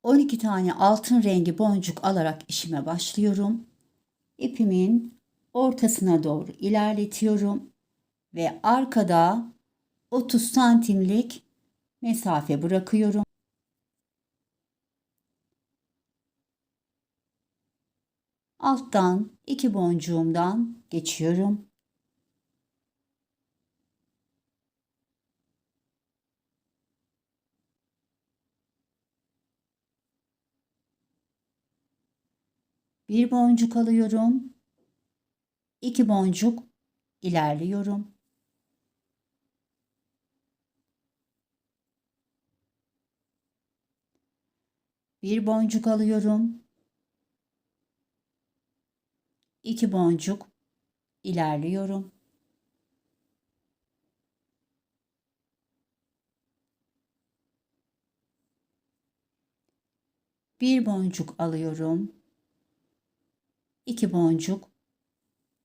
...12 tane altın rengi boncuk alarak işime başlıyorum. İpimin ortasına doğru ilerletiyorum ve arkada 30 santimlik mesafe bırakıyorum. Alttan 2 boncuğumdan geçiyorum. Bir boncuk alıyorum. 2 boncuk ilerliyorum. Bir boncuk alıyorum. 2 boncuk ilerliyorum. Bir boncuk alıyorum. 2 boncuk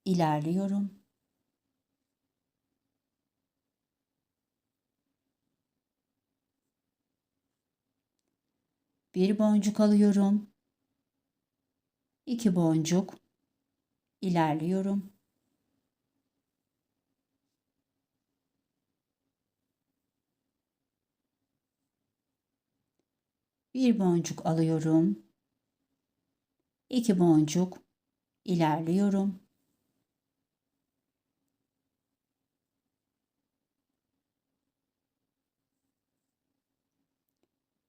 ilerliyorum. Bir boncuk alıyorum. 2 boncuk ilerliyorum. Bir boncuk alıyorum. 2 boncuk ilerliyorum.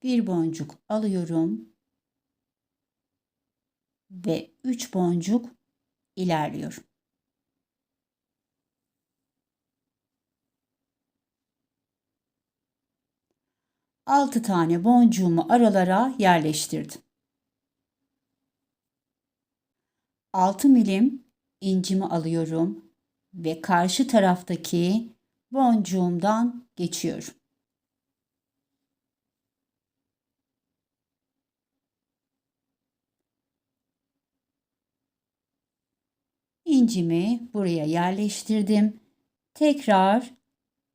Bir boncuk alıyorum ve 3 boncuk ilerliyorum. Altı tane boncuğumu aralara yerleştirdim. 6 milim incimi alıyorum ve karşı taraftaki boncuğumdan geçiyorum. İncimi buraya yerleştirdim. Tekrar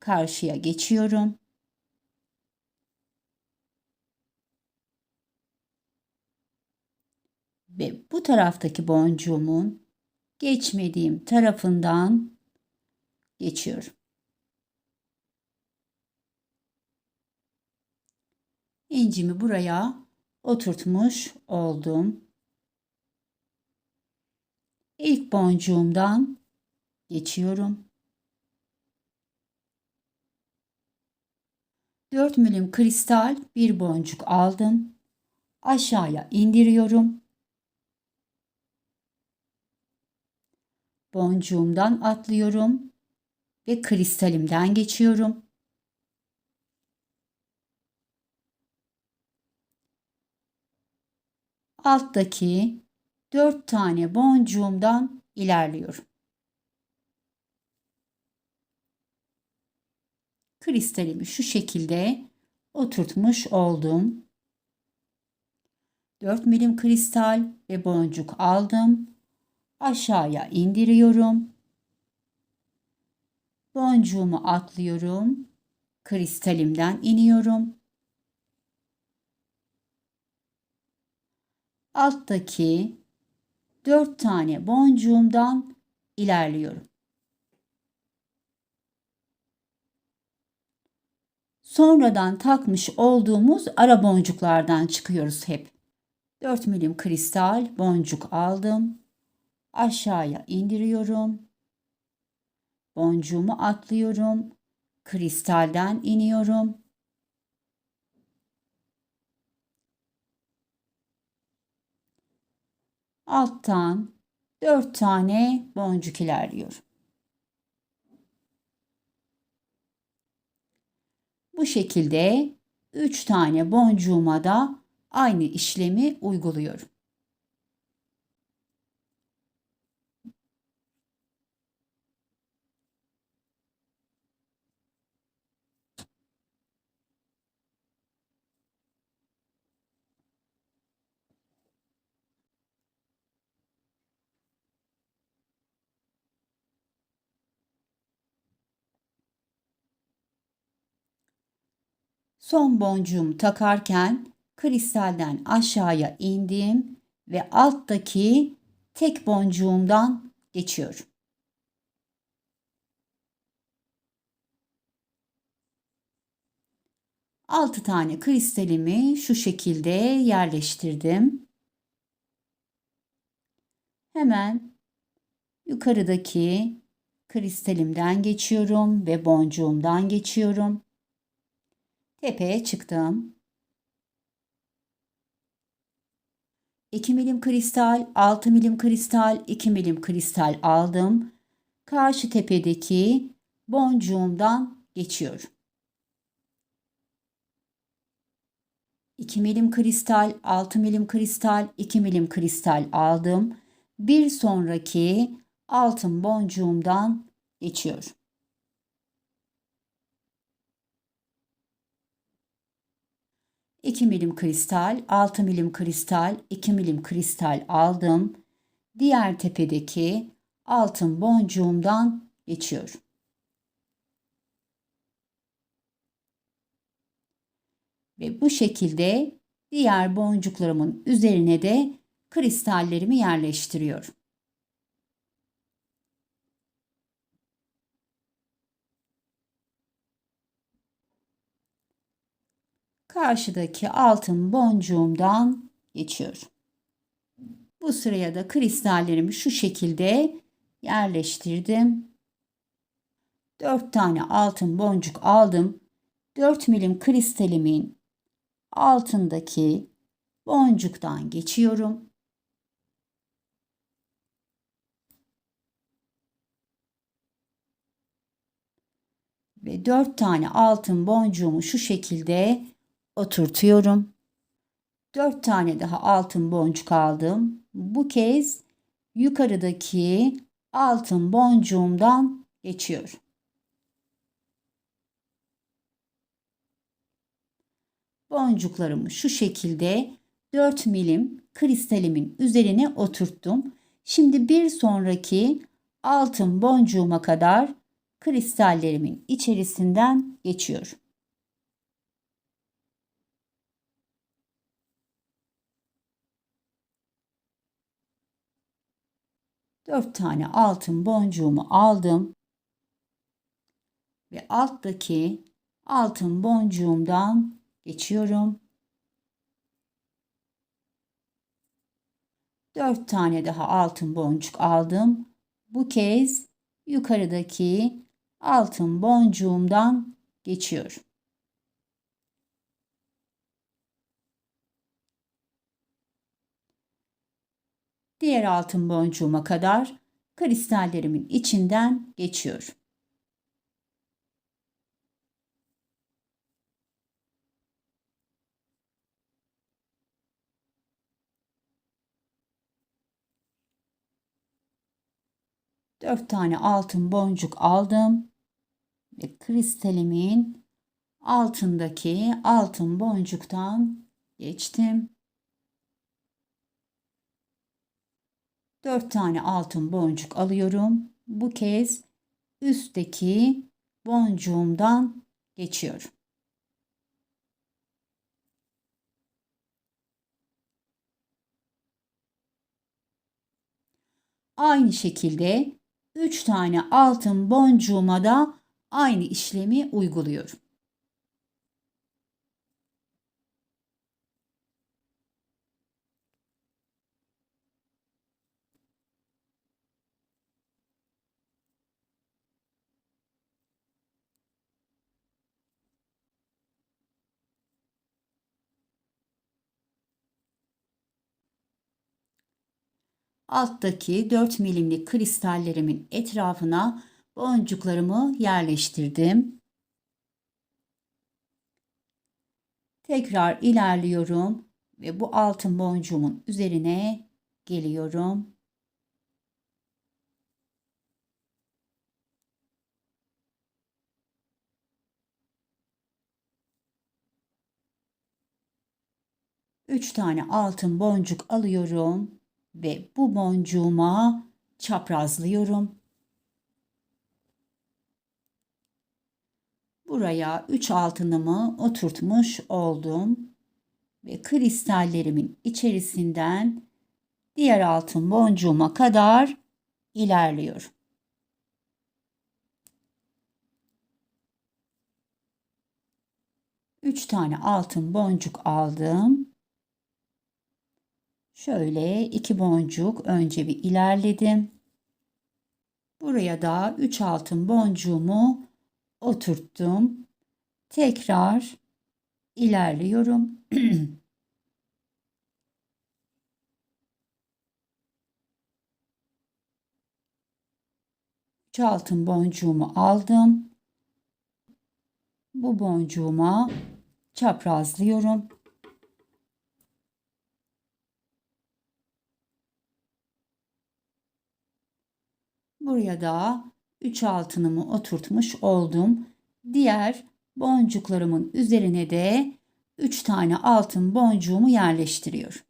karşıya geçiyorum. Ve bu taraftaki boncuğumun geçmediğim tarafından geçiyorum. İncimi buraya oturtmuş oldum. İlk boncuğumdan geçiyorum. 4 milim kristal bir boncuk aldım. Aşağıya indiriyorum. Boncuğumdan atlıyorum ve kristalimden geçiyorum. Alttaki 4 tane boncuğumdan ilerliyorum. Kristalimi şu şekilde oturtmuş oldum. 4 milim kristal ve boncuk aldım. Aşağıya indiriyorum. Boncuğumu atlıyorum. Kristalimden iniyorum. Alttaki 4 tane boncuğumdan ilerliyorum. Sonradan takmış olduğumuz ara boncuklardan çıkıyoruz hep. 4 milim kristal boncuk aldım. Aşağıya indiriyorum. Boncuğumu atlıyorum. Kristalden iniyorum. Alttan 4 tane boncuk ilerliyorum. Bu şekilde 3 tane boncuğuma da aynı işlemi uyguluyorum. Son boncuğumu takarken kristalden aşağıya indim ve alttaki tek boncuğumdan geçiyorum. Altı tane kristalimi şu şekilde yerleştirdim. Hemen yukarıdaki kristalimden geçiyorum ve boncuğumdan geçiyorum. Tepeye çıktım. 2 milim kristal, 6 milim kristal, 2 milim kristal aldım. Karşı tepedeki boncuğumdan geçiyorum. 2 milim kristal, 6 milim kristal, 2 milim kristal aldım. Bir sonraki altın boncuğumdan geçiyorum. İki milim kristal, 6 milim kristal, 2 milim kristal aldım. Diğer tepedeki altın boncuğumdan geçiyorum. Ve bu şekilde diğer boncuklarımın üzerine de kristallerimi yerleştiriyorum. Karşıdaki altın boncuğumdan geçiyorum. Bu sıraya da kristallerimi şu şekilde yerleştirdim. 4 tane altın boncuk aldım. 4 milim kristalimin altındaki boncuktan geçiyorum. Ve 4 tane altın boncuğumu şu şekilde oturtuyorum. 4 tane daha altın boncuk aldım. Bu kez yukarıdaki altın boncuğumdan geçiyorum. Boncuklarımı şu şekilde 4 milim kristalimin üzerine oturttum. Şimdi bir sonraki altın boncuğuma kadar kristallerimin içerisinden geçiyorum. Dört tane altın boncuğumu aldım ve alttaki altın boncuğumdan geçiyorum. 4 tane daha altın boncuk aldım. Bu kez yukarıdaki altın boncuğumdan geçiyorum. Diğer altın boncuğuma kadar kristallerimin içinden geçiyorum. Dört tane altın boncuk aldım ve kristalimin altındaki altın boncuktan geçtim. 4 tane altın boncuk alıyorum. Bu kez üstteki boncuğumdan geçiyorum. Aynı şekilde 3 tane altın boncuğuma da aynı işlemi uyguluyorum. Alttaki 4 milimlik kristallerimin etrafına boncuklarımı yerleştirdim. Tekrar ilerliyorum ve bu altın boncuğumun üzerine geliyorum. Üç tane altın boncuk alıyorum ve bu boncuğuma çaprazlıyorum. Buraya 3 altınımı oturtmuş oldum ve kristallerimin içerisinden diğer altın boncuğuma kadar ilerliyorum. Üç tane altın boncuk aldım. Şöyle 2 boncuk önce bir ilerledim. Buraya da 3 altın boncuğumu oturttum. Tekrar ilerliyorum. 3 altın boncuğumu aldım. Bu boncuğuma çaprazlıyorum. Buraya da 3 altınımı oturtmuş oldum. Diğer boncuklarımın üzerine de 3 tane altın boncuğumu yerleştiriyorum.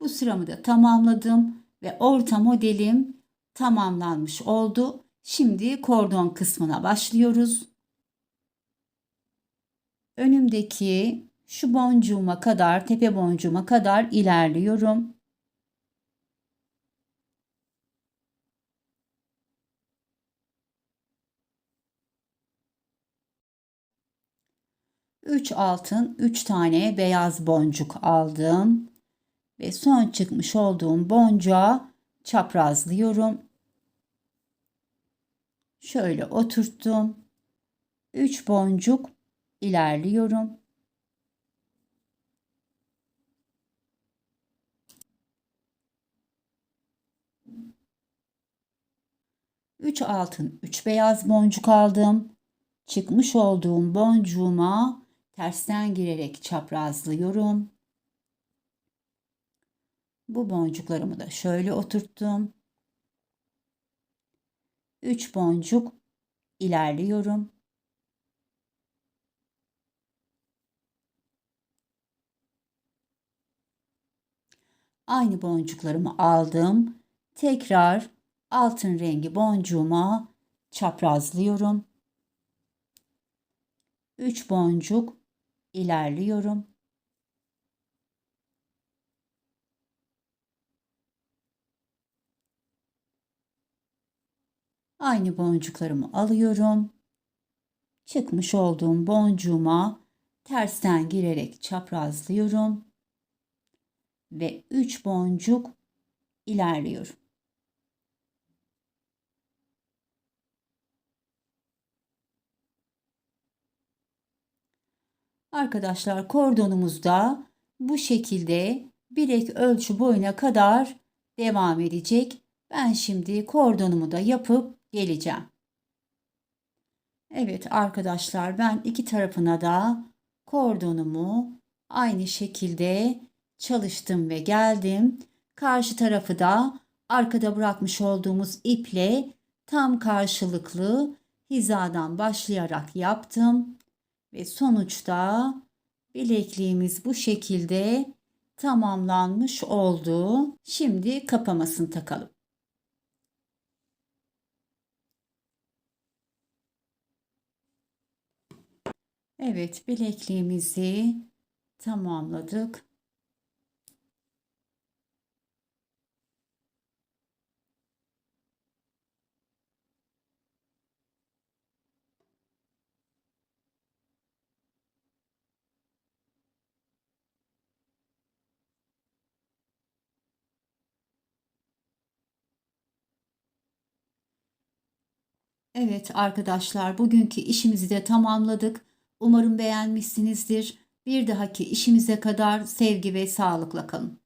Bu sıramı da tamamladım ve orta modelim tamamlanmış oldu. Şimdi kordon kısmına başlıyoruz. Önümdeki şu boncuğuma kadar, tepe boncuğuma kadar ilerliyorum. 3 altın, 3 tane beyaz boncuk aldım ve son çıkmış olduğum boncuğa çaprazlıyorum. Şöyle oturttum. 3 boncuk ilerliyorum. 3 altın, 3 beyaz boncuk aldım. Çıkmış olduğum boncuğuma tersten girerek çaprazlıyorum. Bu boncuklarımı da şöyle oturttum. 3 boncuk ilerliyorum. Aynı boncuklarımı aldım. Tekrar altın rengi boncuğuma çaprazlıyorum. 3 boncuk ilerliyorum. Aynı boncuklarımı alıyorum. çıkmış olduğum boncuğuma tersten girerek çaprazlıyorum ve 3 boncuk ilerliyorum. Arkadaşlar kordonumuzda bu şekilde bilek ölçü boyuna kadar devam edecek. Ben şimdi kordonumu da yapıp geleceğim. Evet arkadaşlar ben iki tarafına da kordonumu aynı şekilde çalıştım ve geldim. Karşı tarafı da arkada bırakmış olduğumuz iple tam karşılıklı hizadan başlayarak yaptım. Ve sonuçta bilekliğimiz bu şekilde tamamlanmış oldu. Şimdi kapamasını takalım. Evet, bilekliğimizi tamamladık. Evet arkadaşlar, bugünkü işimizi de tamamladık. Umarım beğenmişsinizdir. Bir dahaki işimize kadar sevgi ve sağlıkla kalın.